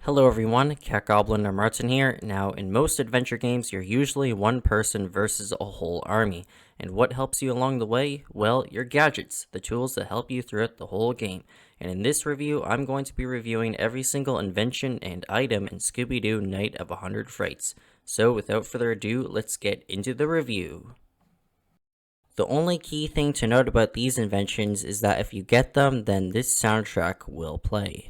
Hello everyone, Cat Goblin or Martin here. Now, in most adventure games, you're usually one person versus a whole army. And what helps you along the way? Well, your gadgets, the tools that help you throughout the whole game. And in this review, I'm going to be reviewing every single invention and item in Scooby-Doo Night of 100 Frights. So without further ado, let's get into the review. The only key thing to note about these inventions is that if you get them, then this soundtrack will play.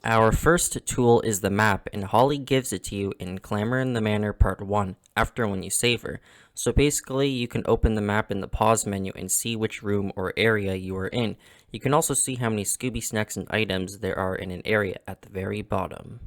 Our first tool is the map, and Holly gives it to you in Clamor in the Manor Part 1, after when you save her. So basically, you can open the map in the pause menu and see which room or area you are in. You can also see how many Scooby snacks and items there are in an area at the very bottom.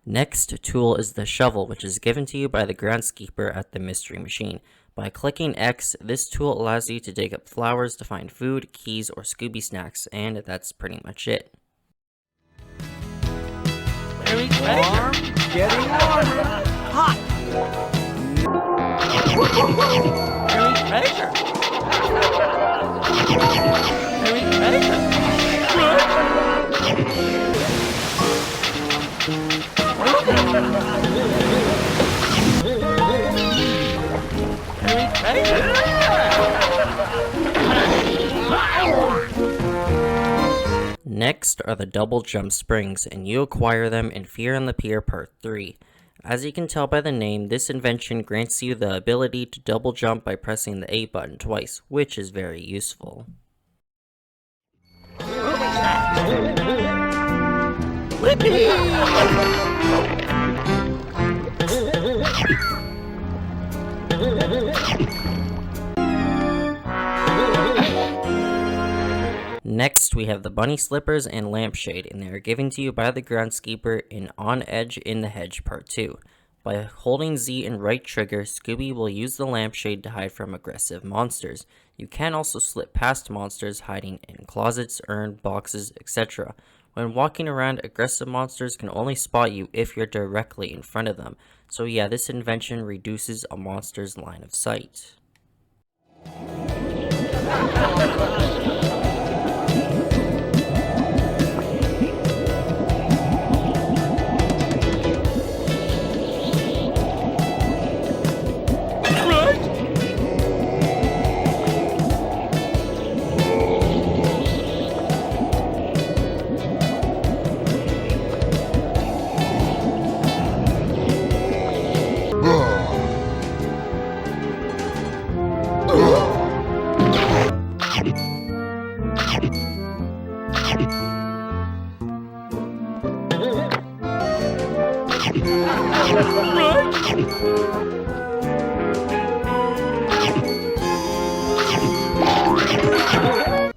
Next tool is the shovel, which is given to you by the groundskeeper at the mystery machine. By clicking X, this tool allows you to dig up flowers to find food, keys, or Scooby snacks, and that's pretty much it. Very warm, getting warmer, hot. Very treasure. Very treasure. Next are the double jump springs, and you acquire them in Fear on the Pier Part 3. As you can tell by the name, this invention grants you the ability to double jump by pressing the A button twice, which is very useful. Next, we have the bunny slippers and lampshade, and they are given to you by the groundskeeper in On Edge in the Hedge Part 2. By holding Z and right trigger, Scooby will use the lampshade to hide from aggressive monsters. You can also slip past monsters hiding in closets, urn, boxes, etc. When walking around, aggressive monsters can only spot you if you're directly in front of them. So yeah, this invention reduces a monster's line of sight.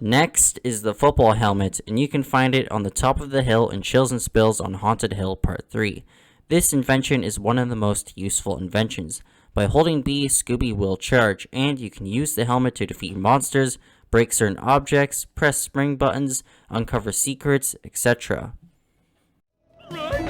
Next is the football helmet, and you can find it on the top of the hill in Chills and Spills on Haunted Hill Part 3. This invention is one of the most useful inventions. By holding B, Scooby will charge, and you can use the helmet to defeat monsters, break certain objects, press spring buttons, uncover secrets, etc. Right?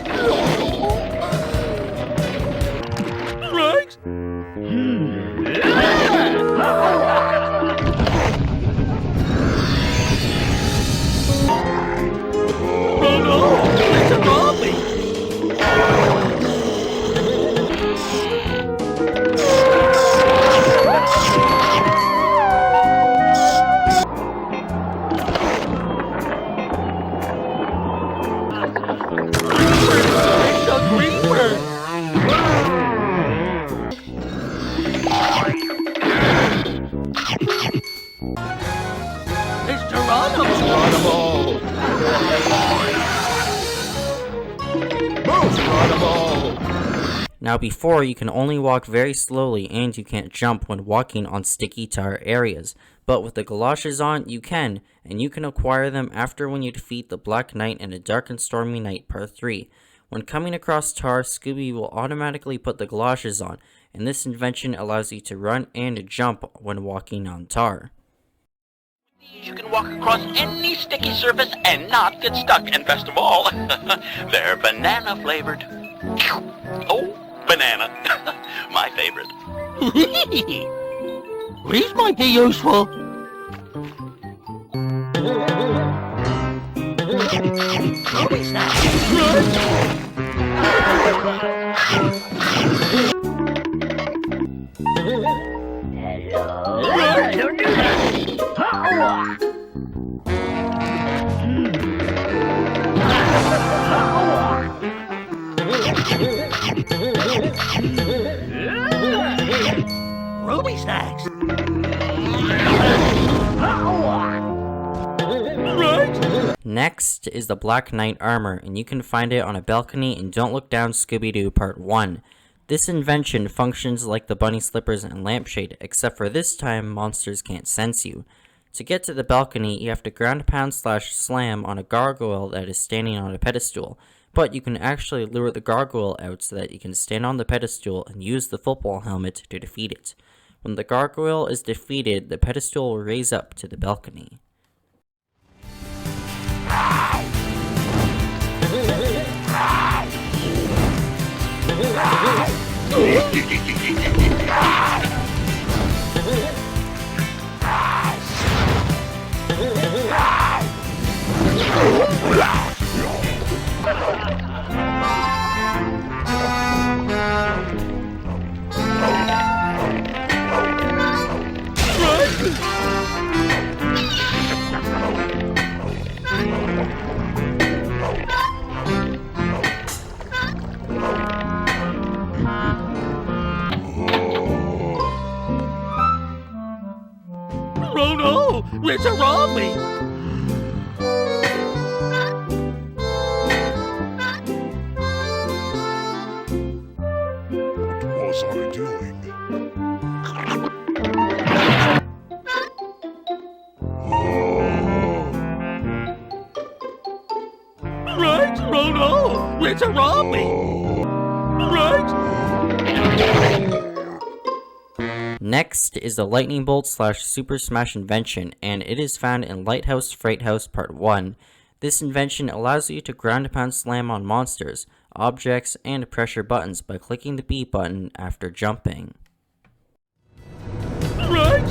It's Geronimo! Geronimo! Now before, you can only walk very slowly and you can't jump when walking on sticky tar areas, but with the Galoshes on, you can, and you can acquire them after when you defeat the Black Knight in A Dark and Stormy Night Part 3. When coming across tar, Scooby will automatically put the Galoshes on, and this invention allows you to run and jump when walking on tar. You can walk across any sticky surface and not get stuck, and best of all, they're banana flavored. Oh, banana. My favorite. These might be useful. Ruby snacks. Ruby snacks. Next is the Black Knight armor, and you can find it on a balcony in Don't Look Down Scooby-Doo Part 1. This invention functions like the bunny slippers and lampshade, except for this time monsters can't sense you. To get to the balcony, you have to ground pound / slam on a gargoyle that is standing on a pedestal, but you can actually lure the gargoyle out so that you can stand on the pedestal and use the football helmet to defeat it. When the gargoyle is defeated, the pedestal will raise up to the balcony. Oh no! It's around me! What was I doing? Right? Oh no! It's around me! Right? Next is the Lightning Bolt / Super Smash invention, and it is found in Lighthouse Fright House Part 1. This invention allows you to ground pound slam on monsters, objects, and pressure buttons by clicking the B button after jumping. Right?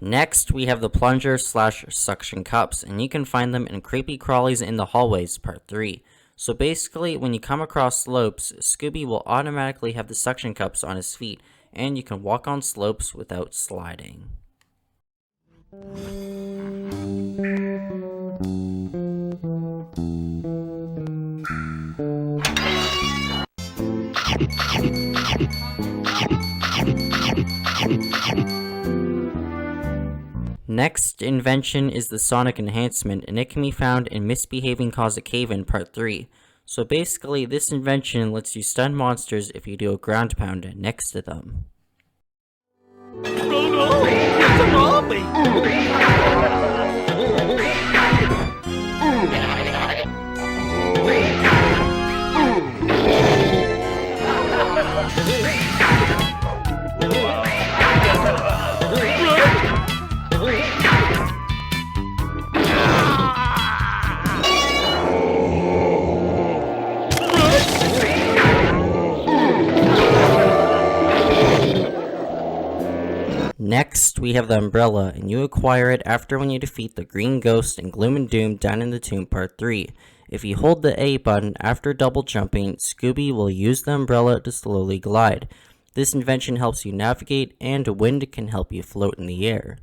Next, we have the Plunger / Suction Cups, and you can find them in Creepy Crawlies in the Hallways Part 3. So basically, when you come across slopes, Scooby will automatically have the suction cups on his feet, and you can walk on slopes without sliding. Next invention is the Sonic Enhancement, and it can be found in Misbehaving Cause a Caveman Part 3. So basically, this invention lets you stun monsters if you do a ground pound next to them. Oh no! It's around me! Next, Next, we have the umbrella, and you acquire it after when you defeat the green ghost in Gloom and Doom Down in the Tomb Part 3. If you hold the A button after double jumping, Scooby will use the umbrella to slowly glide. This invention helps you navigate, and wind can help you float in the air.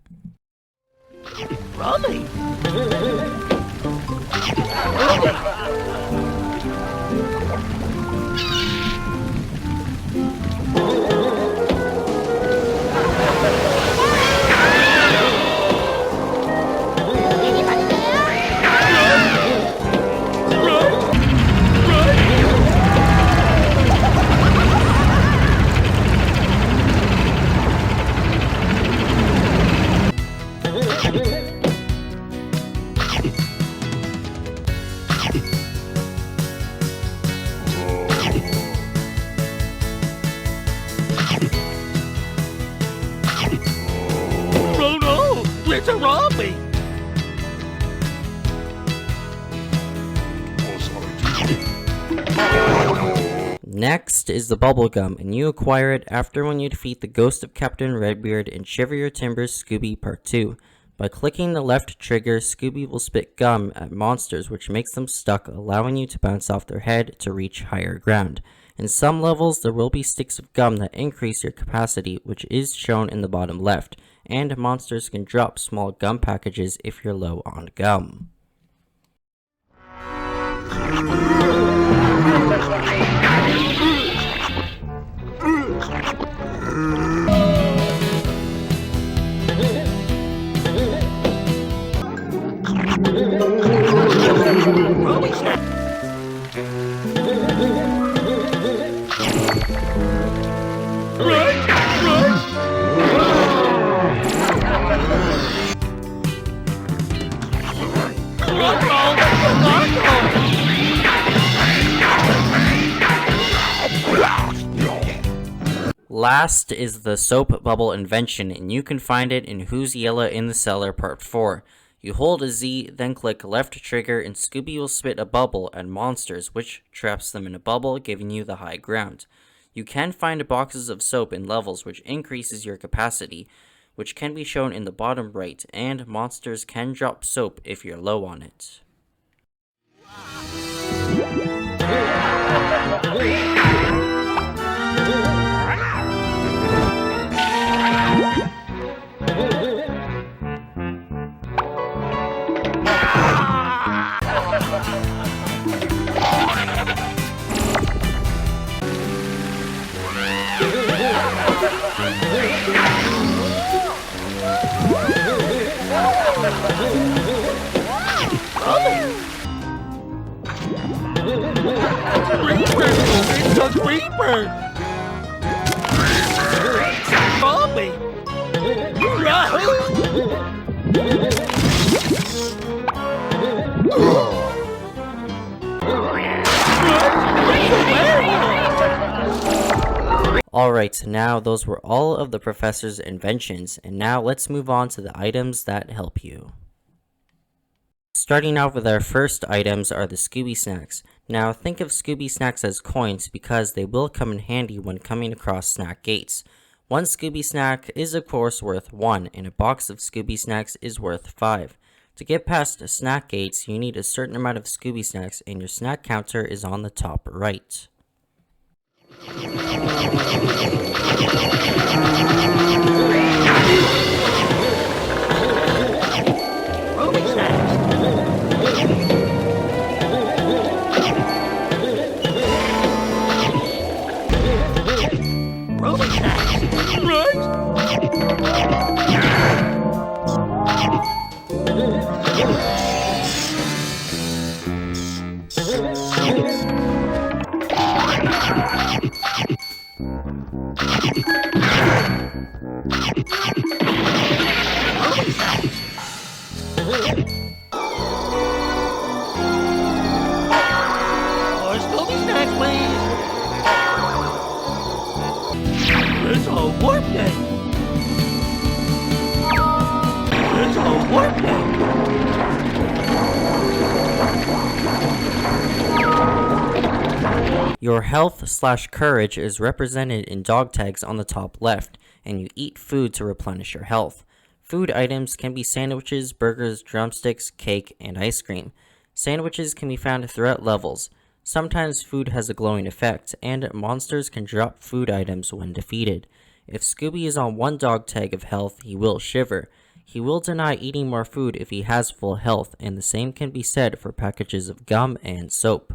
Rummy! Oh no! It's a Rummy! Next is the bubblegum, and you acquire it after when you defeat the ghost of Captain Redbeard in Shiver Your Timbers Scooby Part 2. By clicking the left trigger, Scooby will spit gum at monsters, which makes them stuck, allowing you to bounce off their head to reach higher ground. In some levels, there will be sticks of gum that increase your capacity, which is shown in the bottom left, and monsters can drop small gum packages if you're low on gum. Rummy snack! Last is the soap bubble invention, and you can find it in Who's Yella in the Cellar Part 4. You hold a Z, then click left trigger, and Scooby will spit a bubble at monsters, which traps them in a bubble, giving you the high ground. You can find boxes of soap in levels, which increases your capacity, which can be shown in the bottom right, and monsters can drop soap if you're low on it. It's a creeper! Rummy! Alright, now those were all of the professor's inventions, and now let's move on to the items that help you. Starting out with our first items are the Scooby snacks. Now think of Scooby snacks as coins because they will come in handy when coming across snack gates. One Scooby snack is of course worth 1, and a box of Scooby snacks is worth 5. To get past snack gates, you need a certain amount of Scooby snacks, and your snack counter is on the top right. More Scooby snacks, please! It's a warp day! It's a warp day! Your health/courage is represented in dog tags on the top left, and you eat food to replenish your health. Food items can be sandwiches, burgers, drumsticks, cake, and ice cream. Sandwiches can be found throughout levels. Sometimes food has a glowing effect, and monsters can drop food items when defeated. If Scooby is on one dog tag of health, he will shiver. He will deny eating more food if he has full health, and the same can be said for packages of gum and soap.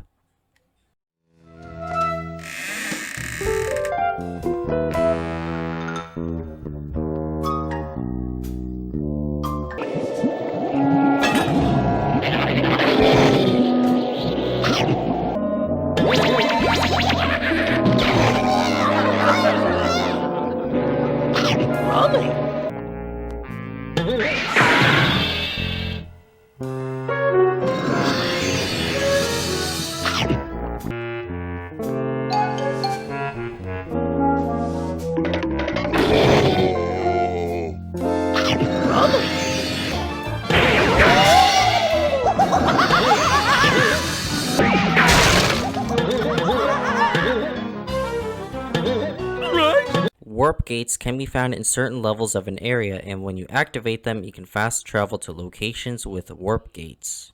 Warp gates can be found in certain levels of an area, and when you activate them, you can fast travel to locations with warp gates.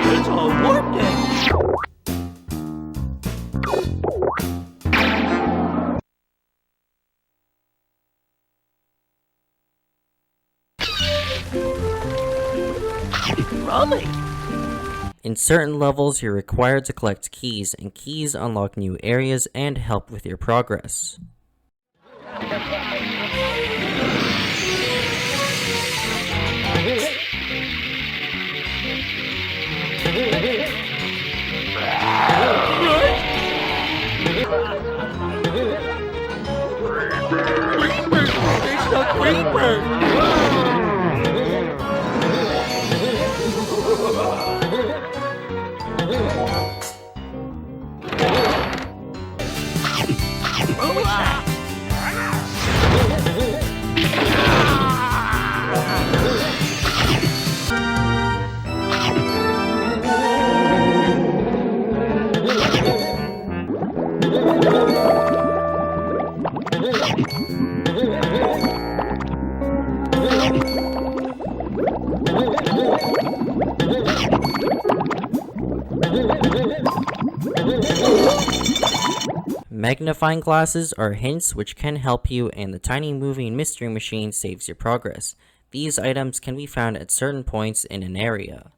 It's a warp gate. In certain levels, you're required to collect keys, and keys unlock new areas and help with your progress. It's the creeper. Magnifying glasses are hints which can help you, and the tiny moving mystery machine saves your progress. These items can be found at certain points in an area.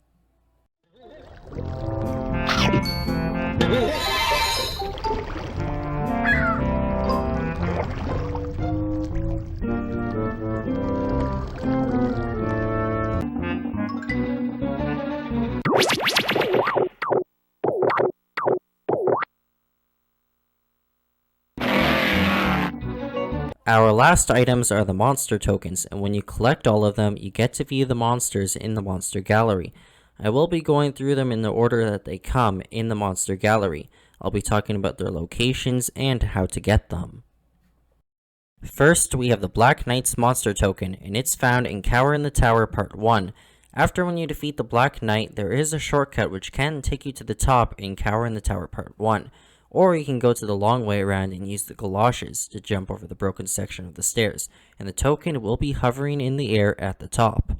Our last items are the monster tokens, and when you collect all of them, you get to view the monsters in the monster gallery. I will be going through them in the order that they come in the monster gallery. I'll be talking about their locations and how to get them. First, we have the Black Knight's monster token, and it's found in Cower in the Tower Part 1. After when you defeat the Black Knight, there is a shortcut which can take you to the top in Cower in the Tower Part 1. Or you can go to the long way around and use the Galoshes to jump over the broken section of the stairs, and the token will be hovering in the air at the top.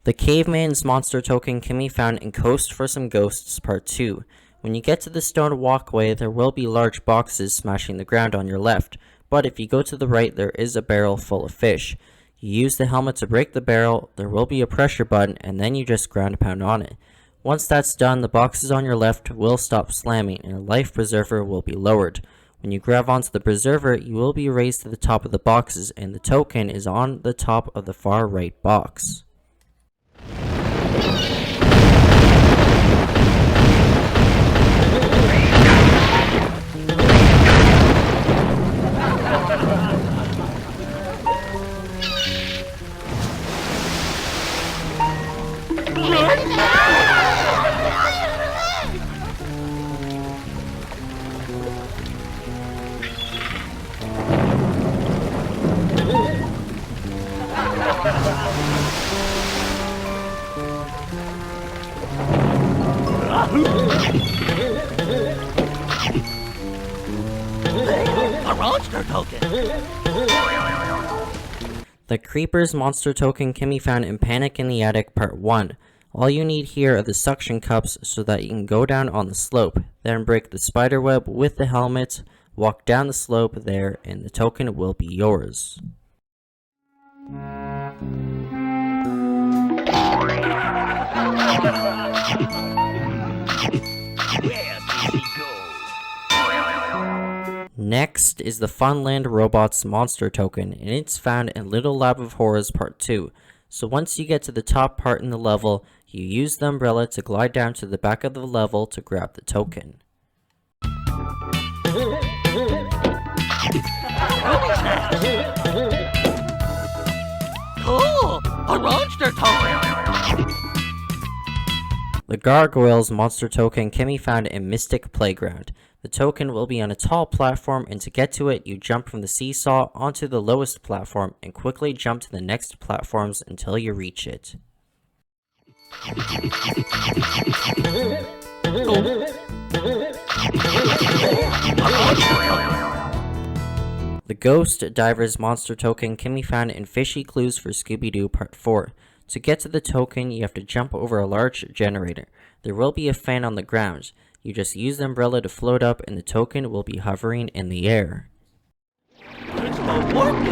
The Caveman's monster token can be found in Coast for Some Ghosts Part 2. When you get to the stone walkway, there will be large boxes smashing the ground on your left, but if you go to the right, there is a barrel full of fish. You use the helmet to break the barrel, there will be a pressure button, and then you just ground pound on it. Once that's done, the boxes on your left will stop slamming, and a life preserver will be lowered. When you grab onto the preserver, you will be raised to the top of the boxes, and the token is on the top of the far right box. A monster token. The Creeper's monster token can be found in Panic in the Attic Part 1. All you need here are the suction cups so that you can go down on the slope, then break the spider web with the helmet, walk down the slope there, and the token will be yours. Next is the Funland Robots monster token, and it's found in Little Lab of Horrors Part 2. So once you get to the top part in the level, you use the umbrella to glide down to the back of the level to grab the token. Cool! A monster token. The Gargoyle's monster token can be found in Mystic Playground. The token will be on a tall platform, and to get to it, you jump from the seesaw onto the lowest platform and quickly jump to the next platforms until you reach it. The Ghost Diver's monster token can be found in Fishy Clues for Scooby-Doo Part 4. To get to the token, you have to jump over a large generator. There will be a fan on the ground. You just use the umbrella to float up and the token will be hovering in the air. It's a warp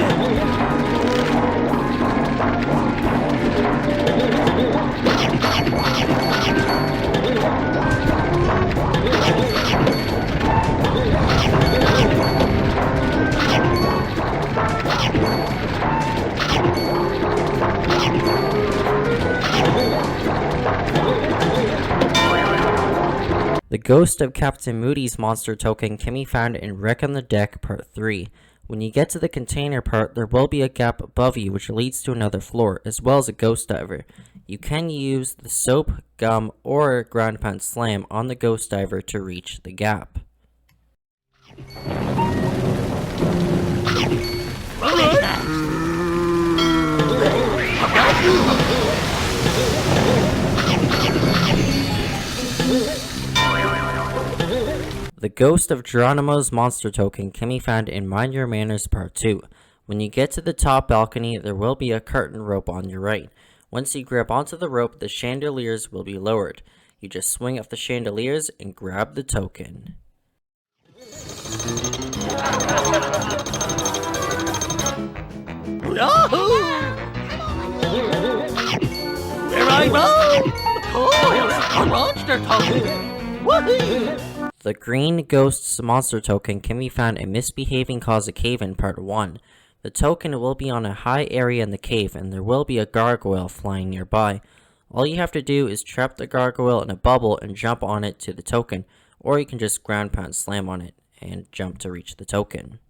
The Ghost of Captain Moody's monster token can be found in Wreck on the Deck Part 3. When you get to the container part, there will be a gap above you which leads to another floor, as well as a ghost diver. You can use the soap, gum, or ground pound slam on the ghost diver to reach the gap. The Ghost of Geronimo's monster token can be found in Mind Your Manners Part 2. When you get to the top balcony, there will be a curtain rope on your right. Once you grab onto the rope, the chandeliers will be lowered. You just swing off the chandeliers and grab the token. Yahoo! Where I go! Cool! A monster token! Woohoo! The Green Ghost's monster token can be found in Misbehaving Cause a Caveman Part 1. The token will be on a high area in the cave and there will be a gargoyle flying nearby. All you have to do is trap the gargoyle in a bubble and jump on it to the token, or you can just ground pound slam on it and jump to reach the token.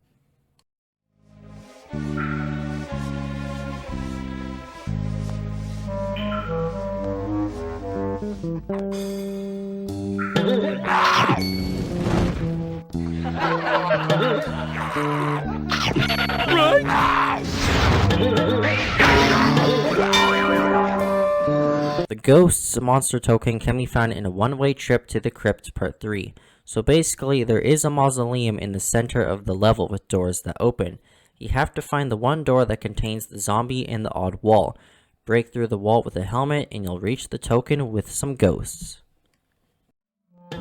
The Ghost's monster token can be found in a one-way trip to the crypt Part 3. So basically, there is a mausoleum in the center of the level with doors that open. You have to find the one door that contains the zombie and the odd wall. Break through the wall with a helmet and you'll reach the token with some ghosts. A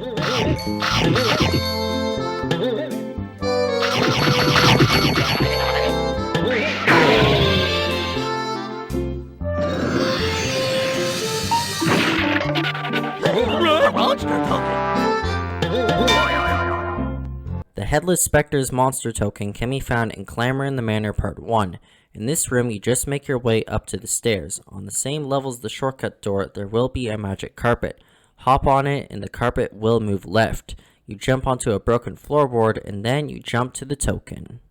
monster token! The Headless Specter's monster token can be found in Clamor in the Manor Part 1. In this room, you just make your way up to the stairs. On the same level as the shortcut door, there will be a magic carpet. Hop on it and the carpet will move left. You jump onto a broken floorboard and then you jump to the token.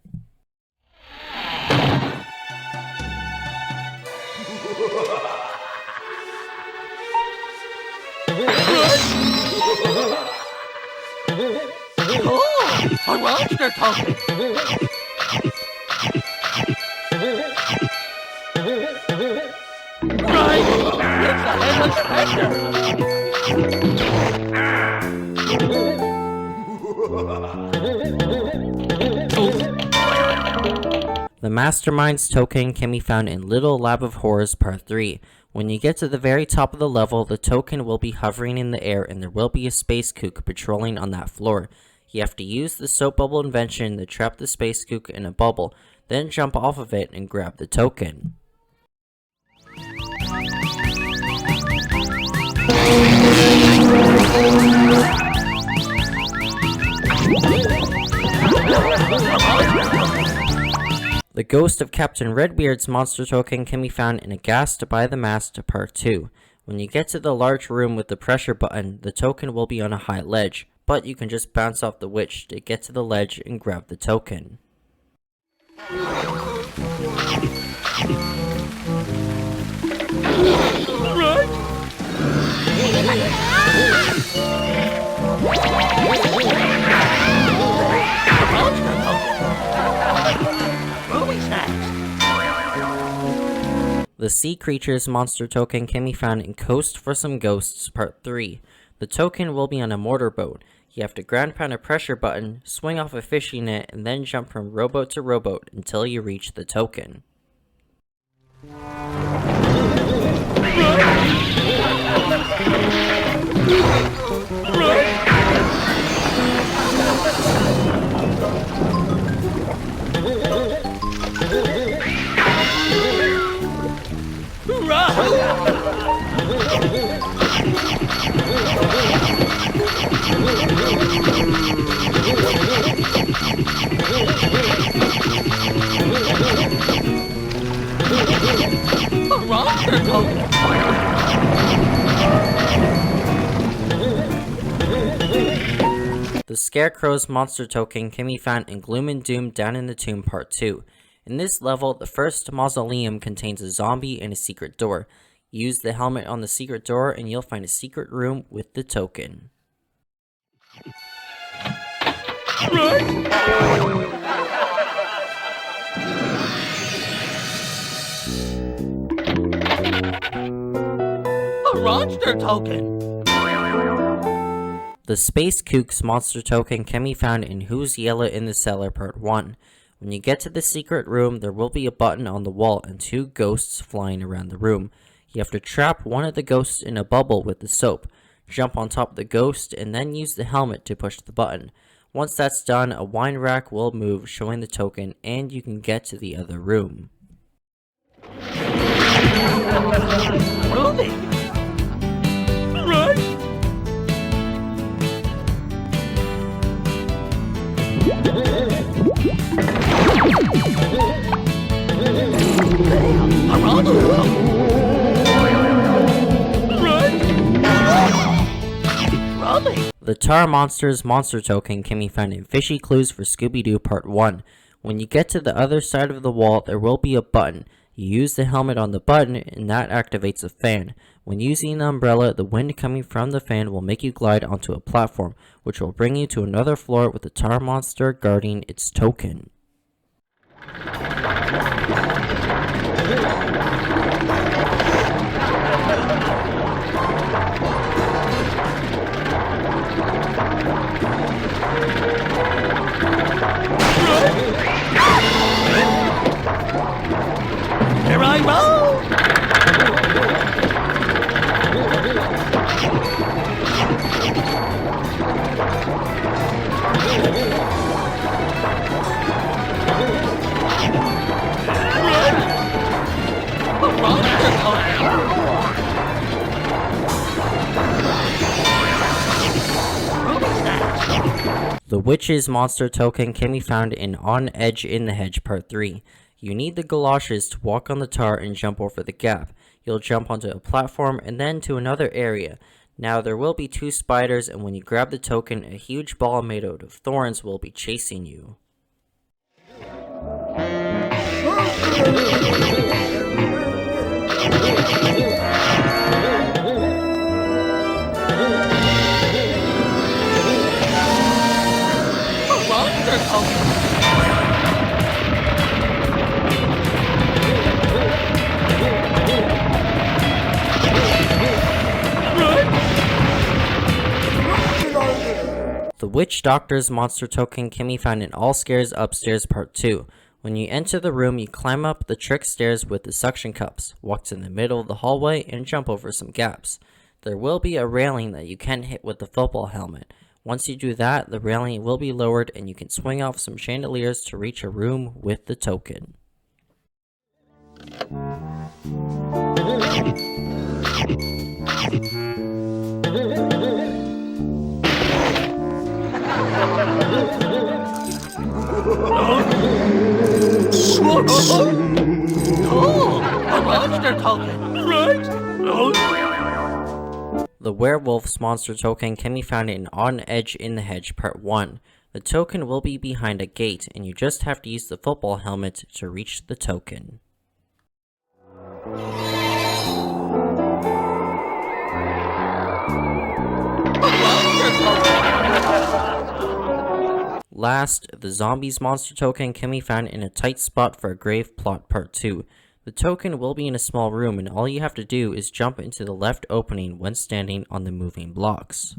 Cool! A monster token! Right! It's the Headless Specter! The Mastermind's token can be found in Little Lab of Horrors Part 3. When you get to the very top of the level, the token will be hovering in the air and there will be a space kook patrolling on that floor. You have to use the soap bubble invention to trap the space kook in a bubble, then jump off of it and grab the token. The Ghost of Captain Redbeard's monster token can be found in Aghast by the Masked Part 2. When you get to the large room with the pressure button, the token will be on a high ledge, but you can just bounce off the witch to get to the ledge and grab the token. The Sea Creature's monster token can be found in Coast for Some Ghosts Part 3. The token will be on a motorboat. You have to ground pound a pressure button, swing off a fishing net, and then jump from rowboat to rowboat until you reach the token. The Scarecrow's monster token can be found in Gloom and Doom Down in the Tomb Part 2. In this level, the first mausoleum contains a zombie and a secret door. Use the helmet on the secret door and you'll find a secret room with the token. A monster token! The Space Kook's monster token can be found in Who's Yellow in the Cellar Part 1. When you get to the secret room, there will be a button on the wall and two ghosts flying around the room. You have to trap one of the ghosts in a bubble with the soap, jump on top of the ghost, and then use the helmet to push the button. Once that's done, a wine rack will move, showing the token, and you can get to the other room. Moody! Right? The Tar Monster's monster token can be found in Fishy Clues for Scooby-Doo Part 1. When you get to the other side of the wall, there will be a button. You use the helmet on the button, and that activates a fan. When using the umbrella, the wind coming from the fan will make you glide onto a platform, which will bring you to another floor with the Tar Monster guarding its token. Here I go! The Witch's monster token can be found in On Edge in the Hedge Part 3. You need the galoshes to walk on the tar and jump over the gap. You'll jump onto a platform and then to another area. Now there will be two spiders, and when you grab the token, a huge ball made out of thorns will be chasing you. The Witch Doctor's monster token can be found in All Scares Upstairs Part 2. When you enter the room, you climb up the trick stairs with the suction cups, walk to the middle of the hallway, and jump over some gaps. There will be a railing that you can hit with the football helmet. Once you do that, the railing will be lowered and you can swing off some chandeliers to reach a room with the token. Oh, a monster token, right? The Werewolf's monster token can be found in On Edge in the Hedge Part 1. The token will be behind a gate, and you just have to use the football helmet to reach the token. Last, the Zombie's monster token can be found in a tight spot for a grave plot Part 2. The token will be in a small room, and all you have to do is jump into the left opening when standing on the moving blocks.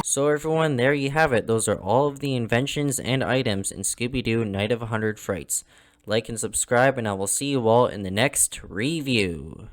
So everyone, there you have it. Those are all of the inventions and items in Scooby-Doo Night of 100 Frights. Like and subscribe, and I will see you all in the next review.